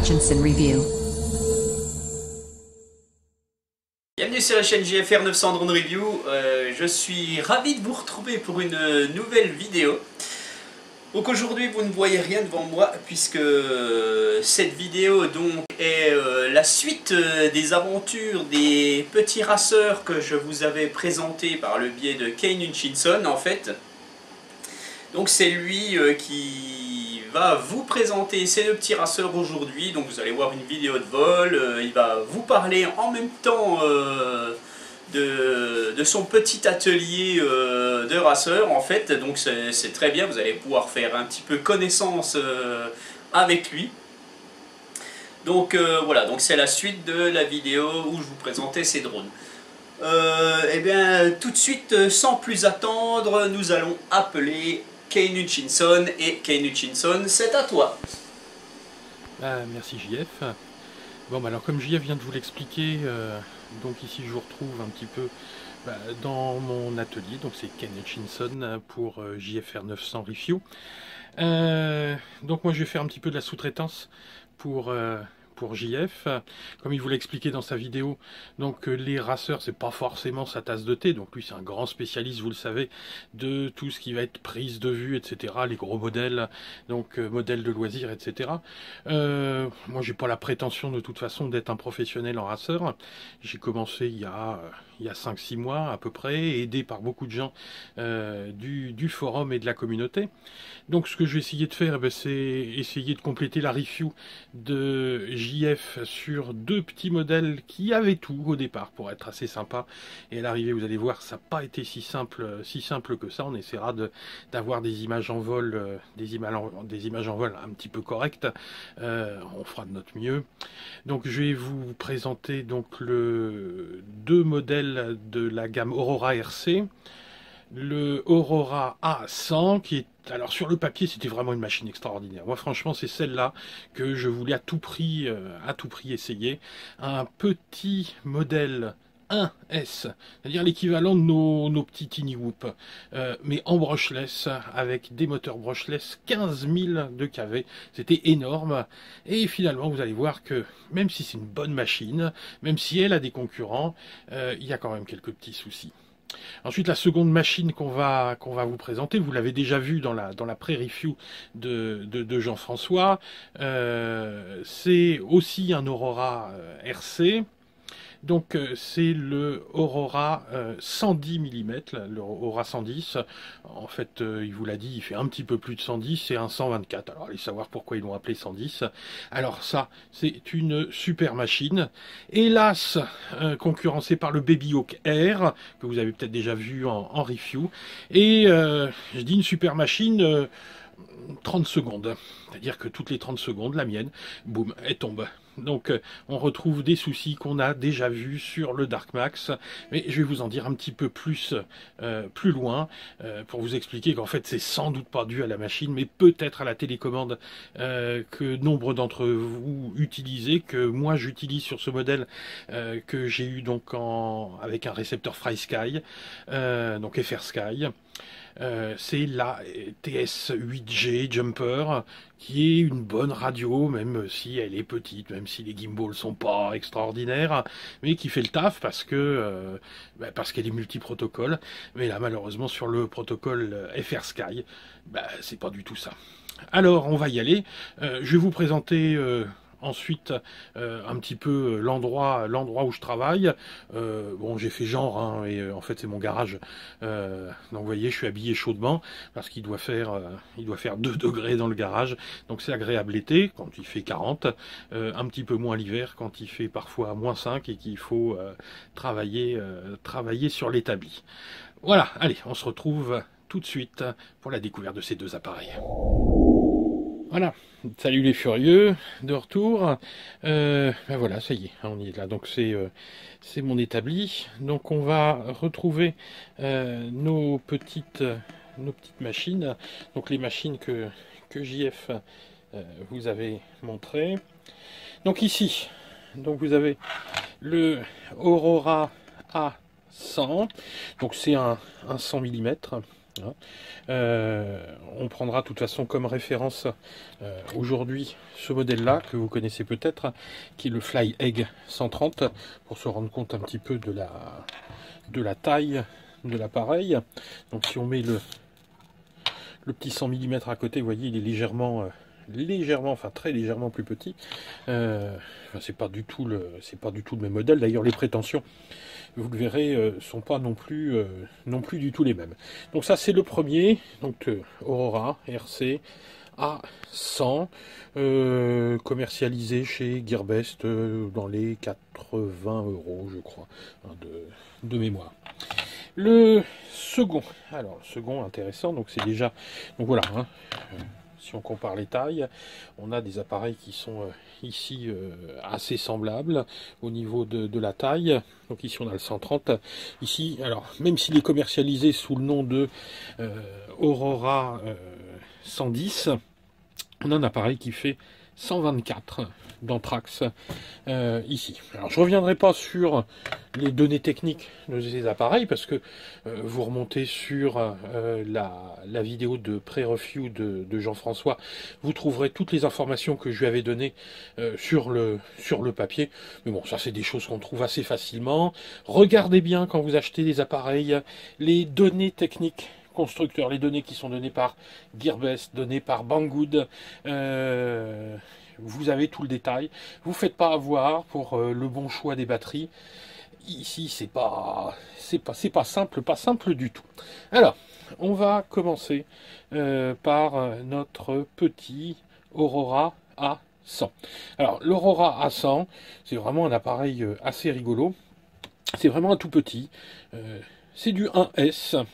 Hutchinson Review. Bienvenue sur la chaîne JFR 900 Drone Review. Je suis ravi de vous retrouver pour une nouvelle vidéo. Donc aujourd'hui vous ne voyez rien devant moi puisque cette vidéo donc est la suite des aventures des petits raceurs que je vous avais présentés par le biais de Kane Hutchinson en fait. Donc c'est lui qui va vous présenter ces deux petits raceurs aujourd'hui. Donc vous allez voir une vidéo de vol, il va vous parler en même temps de son petit atelier de raceur en fait. Donc c'est très bien, vous allez pouvoir faire un petit peu connaissance avec lui. Donc voilà, donc c'est la suite de la vidéo où je vous présentais ces drones. Et bien tout de suite, sans plus attendre, nous allons appeler Kane Hutchinson. Et Kane Hutchinson, c'est à toi. Merci JF. Bon, alors comme JF vient de vous l'expliquer, donc ici je vous retrouve un petit peu dans mon atelier. Donc c'est Kane Hutchinson pour JFR 900 Review. Donc moi je vais faire un petit peu de la sous-traitance pour JF, comme il vous l'a expliqué dans sa vidéo. Donc les raceurs, c'est pas forcément sa tasse de thé, donc lui c'est un grand spécialiste, vous le savez, de tout ce qui va être prise de vue, etc., les gros modèles, donc modèles de loisirs, etc. Moi j'ai pas la prétention de toute façon d'être un professionnel en raceur. J'ai commencé il y a 5-6 mois à peu près, aidé par beaucoup de gens du forum et de la communauté. Donc ce que je vais essayer de faire, c'est essayer de compléter la review de JF sur deux petits modèles qui avaient tout au départ pour être assez sympa. Et à l'arrivée, vous allez voir, ça n'a pas été si simple que ça. On essaiera d'avoir des images en vol, des images en vol un petit peu correctes. On fera de notre mieux. Donc je vais vous présenter donc deux modèles de la gamme Aurora RC. Le Aurora A100 qui est, alors sur le papier c'était vraiment une machine extraordinaire. Moi franchement c'est celle-là que je voulais à tout prix essayer. Un petit modèle 1S, c'est-à-dire l'équivalent de nos petits Tiny Whoop, mais en brushless, avec des moteurs brushless 15 000 de kV, c'était énorme, et finalement vous allez voir que même si c'est une bonne machine, même si elle a des concurrents, il y a quand même quelques petits soucis. Ensuite, la seconde machine qu'on va vous présenter, vous l'avez déjà vu dans la pré-review de Jean-François, c'est aussi un Aurora RC. Donc c'est le Aurora 110 mm, le Aurora 110. En fait, il vous l'a dit, il fait un petit peu plus de 110, c'est un 124. Alors allez savoir pourquoi ils l'ont appelé 110. Alors ça, c'est une super machine. Hélas, concurrencée par le Baby Hawk Air, que vous avez peut-être déjà vu en review. Et je dis une super machine... 30 secondes, c'est-à-dire que toutes les 30 secondes, la mienne, boum, elle tombe. Donc on retrouve des soucis qu'on a déjà vus sur le Dark Max, mais je vais vous en dire un petit peu plus loin, pour vous expliquer qu'en fait c'est sans doute pas dû à la machine, mais peut-être à la télécommande que nombre d'entre vous utilisez, que moi j'utilise sur ce modèle que j'ai eu donc avec un récepteur FrSky, donc FrSky. C'est la TS8G Jumper qui est une bonne radio, même si elle est petite, même si les gimbals sont pas extraordinaires, mais qui fait le taf parce qu'elle est multi-protocole. Mais là, malheureusement, sur le protocole FrSky, c'est pas du tout ça. Alors, on va y aller. Je vais vous présenter... ensuite, un petit peu l'endroit où je travaille. Bon, j'ai fait genre, hein, et en fait c'est mon garage. Donc vous voyez, je suis habillé chaudement parce qu'il doit faire 2 degrés dans le garage. Donc c'est agréable l'été quand il fait 40, un petit peu moins l'hiver quand il fait parfois -5 et qu'il faut travailler sur l'établi. Voilà, allez, on se retrouve tout de suite pour la découverte de ces deux appareils. Voilà, salut les furieux, de retour. Voilà, ça y est, on y est là. Donc c'est mon établi. Donc on va retrouver nos petites machines. Donc les machines que JF vous avez montrées. Donc ici, donc vous avez le Aurora A100. Donc c'est un 100 mm. Hein. On prendra de toute façon comme référence aujourd'hui ce modèle-là, que vous connaissez peut-être, qui est le Fly Egg 130, pour se rendre compte un petit peu de la taille de l'appareil. Donc si on met le petit 100 mm à côté, vous voyez, il est légèrement, enfin très légèrement plus petit. Enfin, c'est pas du tout le même modèle. D'ailleurs, les prétentions, vous le verrez, sont pas non plus du tout les mêmes. Donc ça, c'est le premier. Donc Aurora RC A100, commercialisé chez Gearbest dans les 80 €, je crois, hein, de mémoire. Le second, alors le second intéressant, donc c'est déjà, donc voilà, hein, si on compare les tailles, on a des appareils qui sont ici assez semblables au niveau de la taille. Donc ici on a le 130, ici, alors même s'il est commercialisé sous le nom de Aurora 110, on a un appareil qui fait 124 d'Anthrax ici. Alors je reviendrai pas sur les données techniques de ces appareils parce que vous remontez sur la vidéo de pré-review de Jean-François, vous trouverez toutes les informations que je lui avais données sur le papier. Mais bon, ça c'est des choses qu'on trouve assez facilement. Regardez bien quand vous achetez des appareils les données techniques constructeurs, les données qui sont données par Gearbest, données par Banggood, vous avez tout le détail. Vous ne faites pas avoir pour le bon choix des batteries. Ici, c'est pas simple du tout. Alors, on va commencer par notre petit Aurora A100. Alors, l'Aurora A100, c'est vraiment un appareil assez rigolo. C'est vraiment un tout petit. C'est du 1S.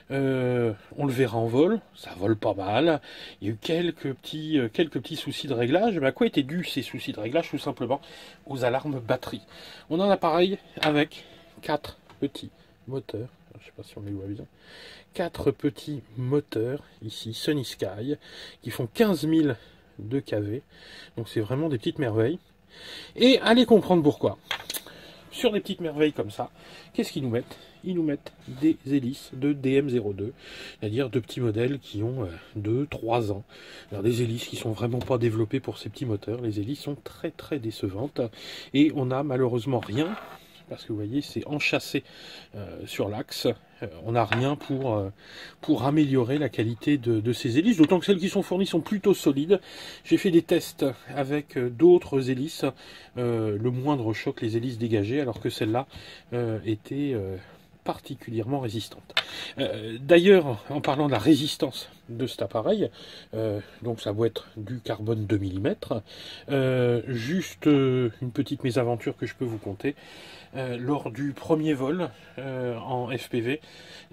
On le verra en vol, ça vole pas mal. Il y a eu quelques petits soucis de réglage. Mais à quoi étaient dus ces soucis de réglage? Tout simplement aux alarmes batterie. On a un appareil avec 4 petits moteurs. Je ne sais pas si on les voit bien. 4 petits moteurs ici, Sunny Sky, qui font 15 000 de kV. Donc c'est vraiment des petites merveilles. Et allez comprendre pourquoi. Sur des petites merveilles comme ça, qu'est-ce qu'ils nous mettent? Ils nous mettent des hélices de DM02, c'est-à-dire de petits modèles qui ont 2-3 ans. Alors des hélices qui sont vraiment pas développées pour ces petits moteurs. Les hélices sont très très décevantes et on n'a malheureusement rien, parce que vous voyez c'est enchâssé sur l'axe. On n'a rien pour améliorer la qualité de ces hélices, d'autant que celles qui sont fournies sont plutôt solides. J'ai fait des tests avec d'autres hélices, le moindre choc, les hélices dégagées, alors que celle-là était particulièrement résistante. D'ailleurs, en parlant de la résistance de cet appareil, donc ça doit être du carbone 2 mm, juste une petite mésaventure que je peux vous conter. Lors du premier vol en FPV,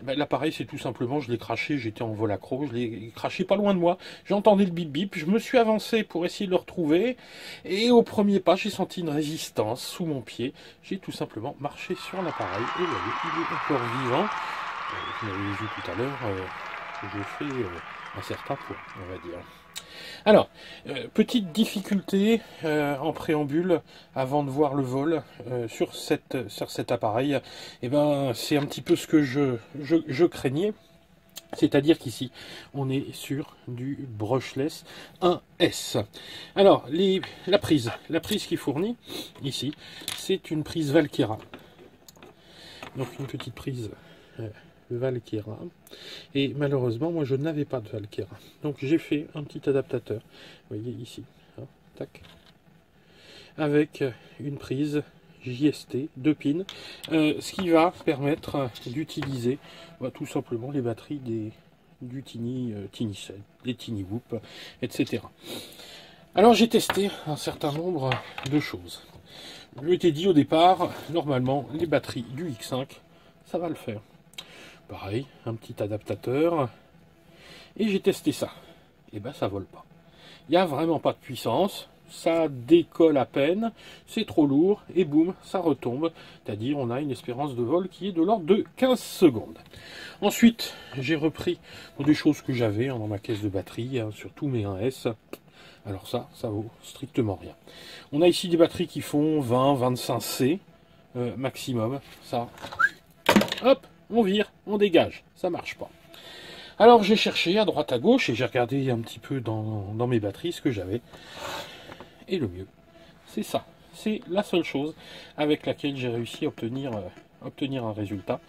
l'appareil c'est tout simplement, je l'ai craché, j'étais en vol accro, je l'ai craché pas loin de moi, j'entendais le bip bip, je me suis avancé pour essayer de le retrouver, et au premier pas j'ai senti une résistance sous mon pied, j'ai tout simplement marché sur l'appareil, et vous voyez, il est encore vivant. Vous l'avez vu tout à l'heure, j'ai fait un certain poids, on va dire. Alors, petite difficulté en préambule avant de voir le vol sur cet appareil, eh ben, c'est un petit peu ce que je craignais. C'est-à-dire qu'ici, on est sur du brushless 1S. Alors, la prise qui est fournie ici, c'est une prise Valkyra. Donc une petite prise Valkyra, et malheureusement moi je n'avais pas de Valkyra, donc j'ai fait un petit adaptateur, vous voyez ici, hein, tac, avec une prise JST 2 pins, ce qui va permettre d'utiliser tout simplement les batteries du Tiny 7, des Tiny Whoop, etc. Alors j'ai testé un certain nombre de choses. Je m'étais dit au départ, normalement les batteries du X5 ça va le faire. Pareil, un petit adaptateur. Et j'ai testé ça. Et ben ça vole pas. Il n'y a vraiment pas de puissance. Ça décolle à peine. C'est trop lourd. Et boum, ça retombe. C'est-à-dire on a une espérance de vol qui est de l'ordre de 15 secondes. Ensuite, j'ai repris des choses que j'avais dans ma caisse de batterie, surtout mes 1S. Alors ça vaut strictement rien. On a ici des batteries qui font 20-25 C maximum. Ça, hop, on vire, on dégage, ça marche pas. Alors j'ai cherché à droite à gauche et j'ai regardé un petit peu dans mes batteries ce que j'avais. Et le mieux, c'est ça. C'est la seule chose avec laquelle j'ai réussi à obtenir un résultat.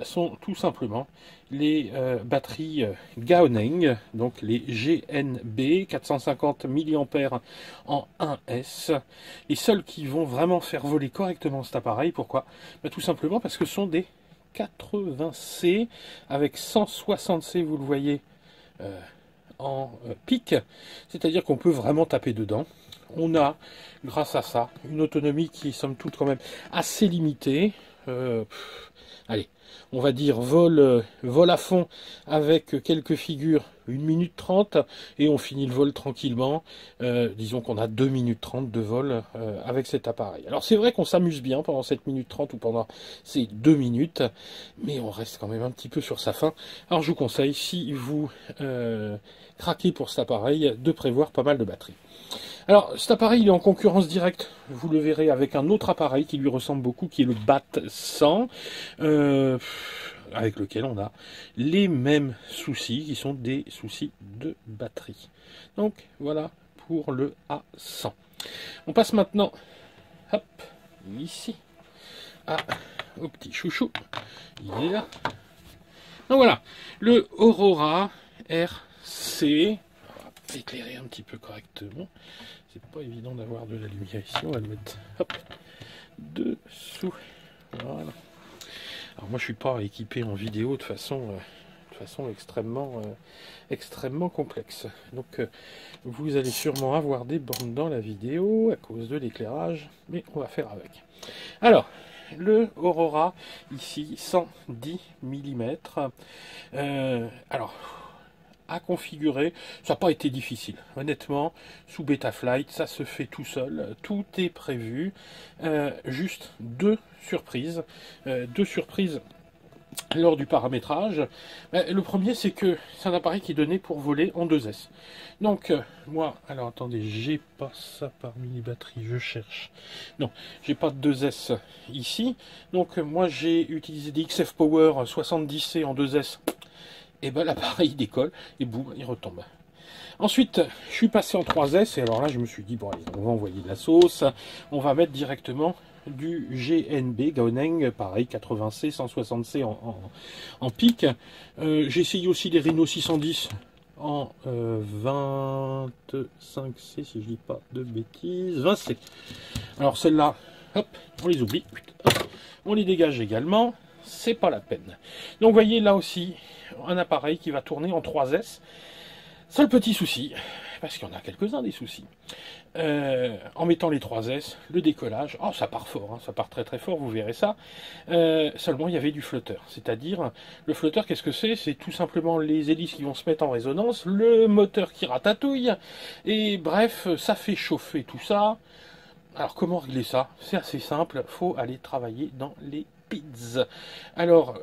Sont tout simplement les batteries Gaoneng, donc les GNB 450 mAh en 1S. Les seules qui vont vraiment faire voler correctement cet appareil. Pourquoi? Tout simplement parce que ce sont des 80C avec 160C, vous le voyez, en pic. C'est-à-dire qu'on peut vraiment taper dedans. On a, grâce à ça, une autonomie qui est somme toute quand même assez limitée. Allez, on va dire vol à fond avec quelques figures, 1 minute 30, et on finit le vol tranquillement. Disons qu'on a 2 minutes 30 de vol avec cet appareil. Alors c'est vrai qu'on s'amuse bien pendant 7 minutes 30 ou pendant ces 2 minutes, mais on reste quand même un petit peu sur sa faim. Alors je vous conseille, si vous craquez pour cet appareil, de prévoir pas mal de batterie. Alors, cet appareil, il est en concurrence directe, vous le verrez, avec un autre appareil qui lui ressemble beaucoup, qui est le BAT 100, avec lequel on a les mêmes soucis, qui sont des soucis de batterie. Donc, voilà pour le A100. On passe maintenant, hop, ici, au petit chouchou. Il est là. Donc voilà, le Aurora RC. Éclairer un petit peu correctement. C'est pas évident d'avoir de la lumière ici. On va le mettre hop, dessous. Voilà. Alors moi je suis pas équipé en vidéo de façon extrêmement complexe. Donc vous allez sûrement avoir des bornes dans la vidéo à cause de l'éclairage, mais on va faire avec. Alors le Aurora ici 110 mm. Alors à configurer, ça n'a pas été difficile. Honnêtement, sous Betaflight, ça se fait tout seul. Tout est prévu. Juste deux surprises. Lors du paramétrage. Le premier, c'est que c'est un appareil qui est donné pour voler en 2S. Donc, moi, alors attendez, j'ai pas ça parmi les batteries, je cherche. Non, j'ai pas de 2S ici. Donc, moi, j'ai utilisé des XF Power 70C en 2S. Et ben l'appareil décolle et boum, il retombe. Ensuite, je suis passé en 3S et alors là je me suis dit bon allez, on va envoyer de la sauce, on va mettre directement du GNB Gaoneng, pareil 80C, 160C en pic. J'ai essayé aussi les Rhino 610 en 25C si je dis pas de bêtises, 20C. Alors celle-là, hop, on les oublie, hop, on les dégage également. C'est pas la peine. Donc vous voyez là aussi un appareil qui va tourner en 3S. Seul petit souci, parce qu'il y en a quelques-uns des soucis. En mettant les 3S, le décollage, oh ça part fort, hein, ça part très très fort, vous verrez ça. Seulement il y avait du flotteur, c'est-à-dire le flotteur qu'est-ce que c'est? C'est tout simplement les hélices qui vont se mettre en résonance, le moteur qui ratatouille, et bref, ça fait chauffer tout ça. Alors comment régler ça? C'est assez simple, faut aller travailler dans les PIDs. Alors,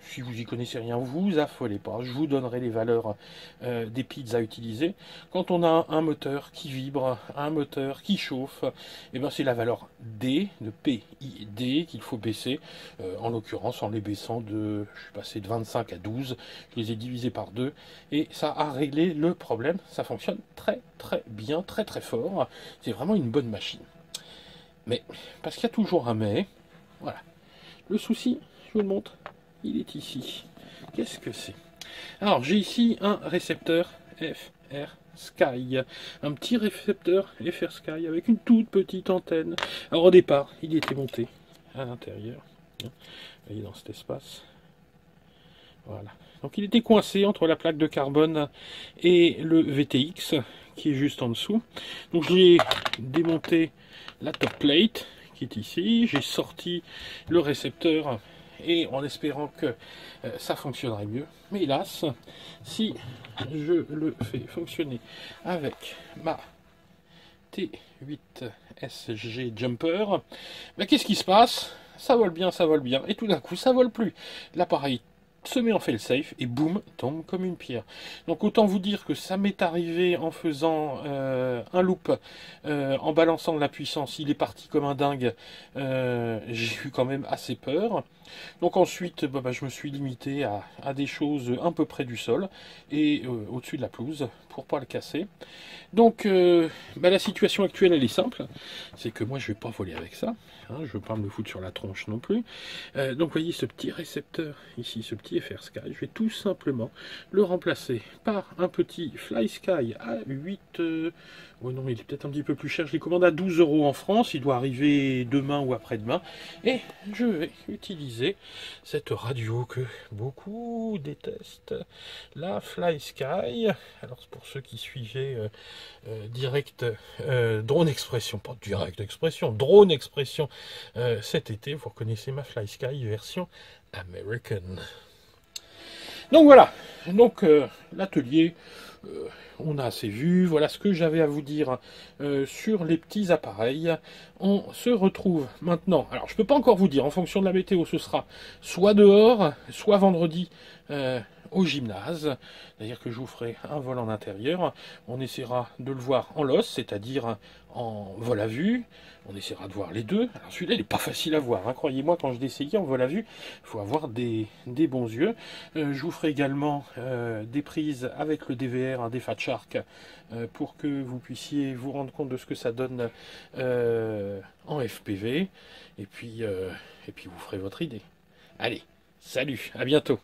si vous y connaissez rien, vous affolez pas. Je vous donnerai les valeurs des PIDs à utiliser. Quand on a un moteur qui vibre, un moteur qui chauffe, et ben c'est la valeur D, de PID, qu'il faut baisser. En l'occurrence, en les baissant je suis passé de 25 à 12. Je les ai divisés par 2. Et ça a réglé le problème. Ça fonctionne très très bien, très très fort. C'est vraiment une bonne machine. Mais, parce qu'il y a toujours un mais, voilà. Le souci, je vous le montre, il est ici. Qu'est-ce que c'est? Alors, j'ai ici un récepteur FR Sky. Un petit récepteur FR Sky avec une toute petite antenne. Alors, au départ, il était monté à l'intérieur. Vous voyez, dans cet espace. Voilà. Donc, il était coincé entre la plaque de carbone et le VTX, qui est juste en dessous. Donc, j'ai démonté la top plate qui est ici, j'ai sorti le récepteur et en espérant que ça fonctionnerait mieux, mais hélas, si je le fais fonctionner avec ma T8 SG Jumper, qu'est-ce qui se passe? Ça vole bien, et tout d'un coup ça vole plus. L'appareil se met en fail-safe et boum, tombe comme une pierre. Donc autant vous dire que ça m'est arrivé en faisant un loop, en balançant de la puissance, il est parti comme un dingue, j'ai eu quand même assez peur. Donc ensuite, je me suis limité à des choses un peu près du sol et au-dessus de la pelouse pour pas le casser. Donc la situation actuelle elle est simple, c'est que moi je vais pas voler avec ça, hein, je veux pas me le foutre sur la tronche non plus. Donc vous voyez ce petit récepteur ici, ce petit FR Sky, je vais tout simplement le remplacer par un petit Fly Sky à 8... oh non, il est peut-être un petit peu plus cher, je l'ai commandé à 12 € en France, il doit arriver demain ou après-demain, et je vais utiliser cette radio que beaucoup détestent, la Fly Sky. Alors pour ceux qui suivaient direct drone expression, pas direct expression, drone expression cet été, vous reconnaissez ma Fly Sky version American. Donc voilà, donc l'atelier, on a assez vu, voilà ce que j'avais à vous dire sur les petits appareils. On se retrouve maintenant, alors je peux pas encore vous dire, en fonction de la météo, ce sera soit dehors, soit vendredi au gymnase, c'est-à-dire que je vous ferai un vol en intérieur, on essaiera de le voir en LOS, c'est-à-dire en vol à vue, on essaiera de voir les deux. Alors celui-là il n'est pas facile à voir, hein. Croyez-moi, quand je l'ai essayé en vol à vue, il faut avoir des bons yeux. Je vous ferai également des prises avec le DVR, un des Fat Shark, pour que vous puissiez vous rendre compte de ce que ça donne en FPV, et puis vous ferez votre idée. Allez, salut, à bientôt.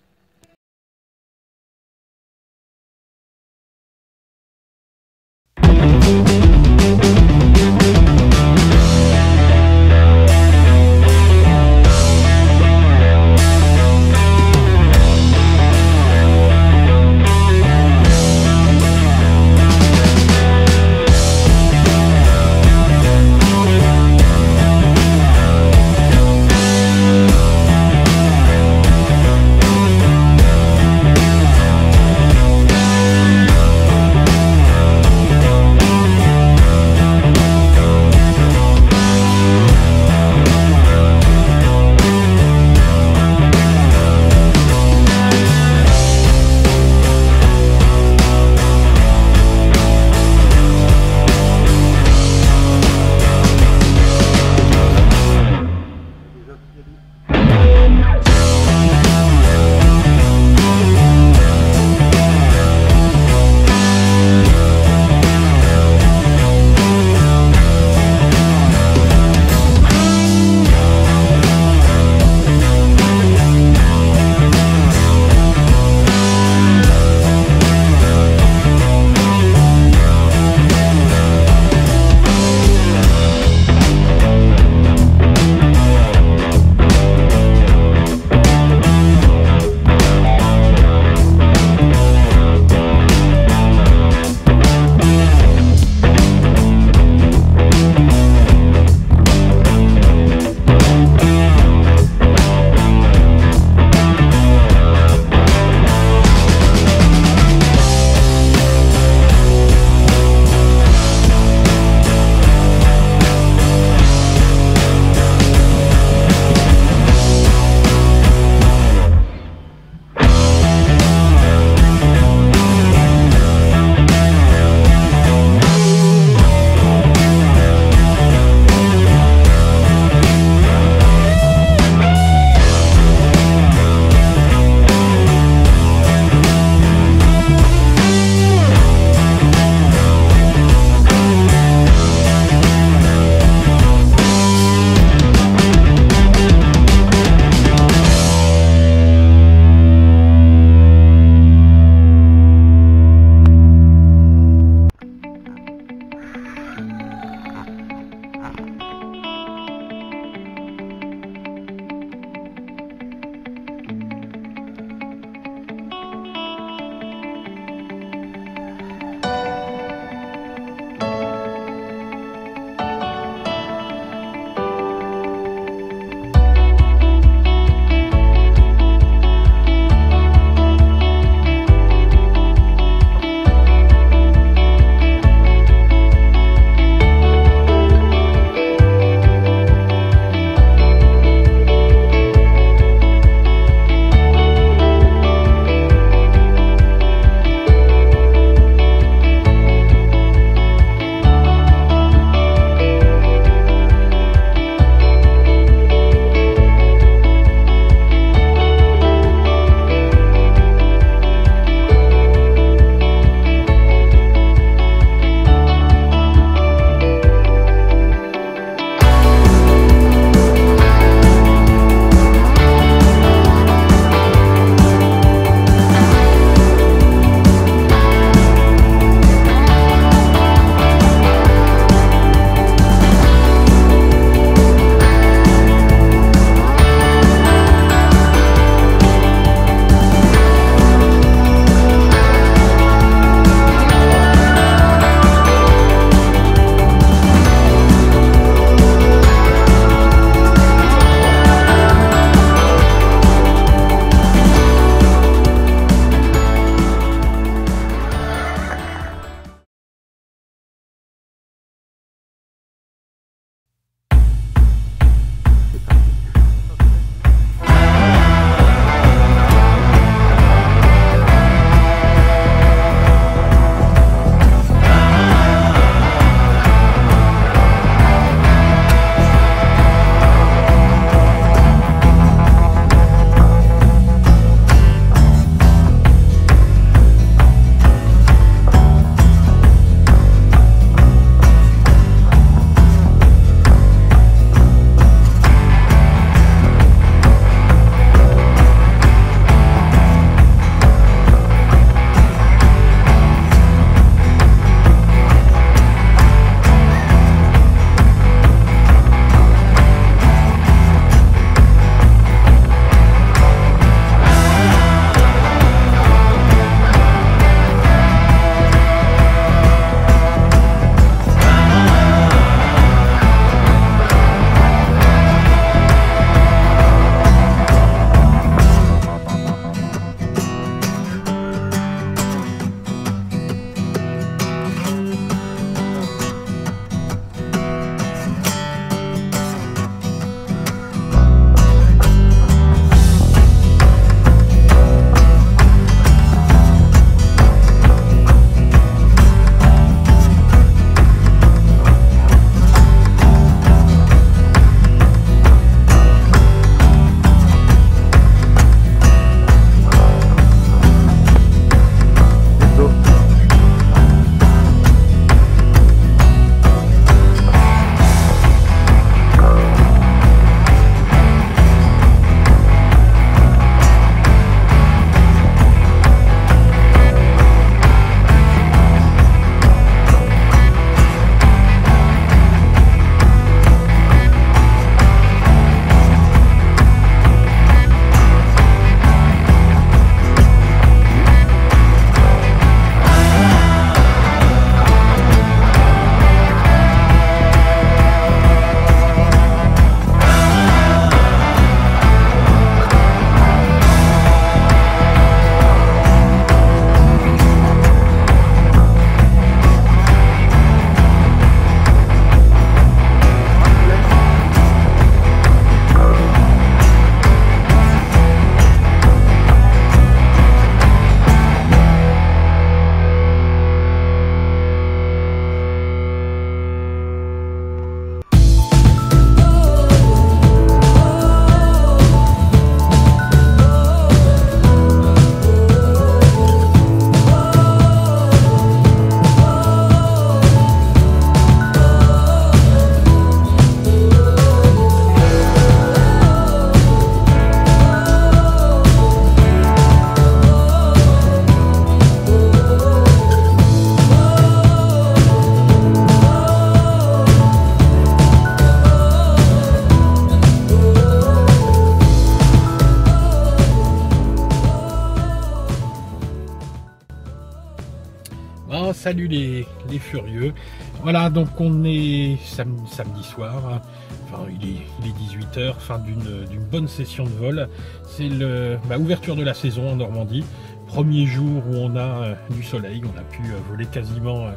salut les furieux. Voilà, donc on est samedi soir, hein. Enfin, il est 18 h, fin d'une bonne session de vol. C'est l'ouverture de la saison en Normandie. Premier jour où on a du soleil, on a pu voler quasiment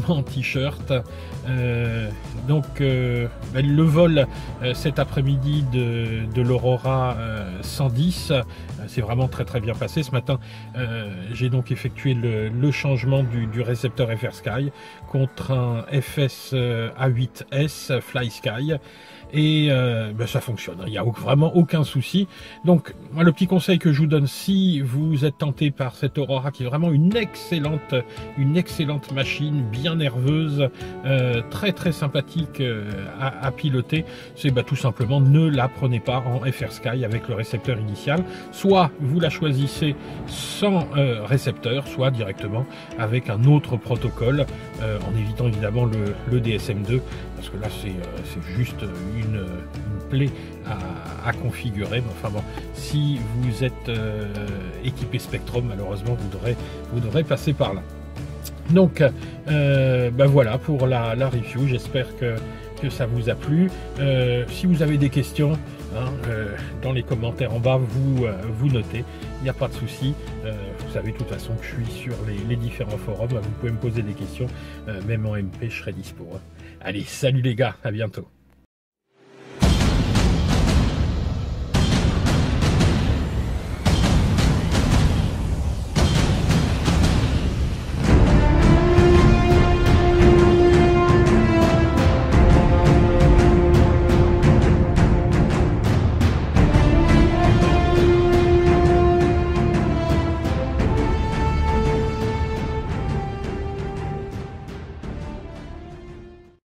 en t-shirt. Le vol cet après-midi de l'Aurora 110 c'est vraiment très bien passé. Ce matin j'ai donc effectué le changement du récepteur FR Sky contre un FS A8S Fly Sky et ça fonctionne, il n'y a vraiment aucun souci. Donc moi, le petit conseil que je vous donne, si vous êtes tenté par cette Aurora qui est vraiment une excellente machine, bien nerveuse, très sympathique à piloter, c'est tout simplement ne la prenez pas en FR Sky avec le récepteur initial. Soit vous la choisissez sans récepteur, soit directement avec un autre protocole, en évitant évidemment le DSM2, parce que là c'est juste une plaie à configurer. Mais enfin bon, si vous êtes équipé Spektrum, malheureusement vous devrez passer par là. Donc voilà pour la review, j'espère que ça vous a plu. Si vous avez des questions, dans les commentaires en bas, vous notez, il n'y a pas de souci. Vous savez de toute façon que je suis sur les différents forums, vous pouvez me poser des questions, même en MP je serai dispo. Allez, salut les gars, à bientôt.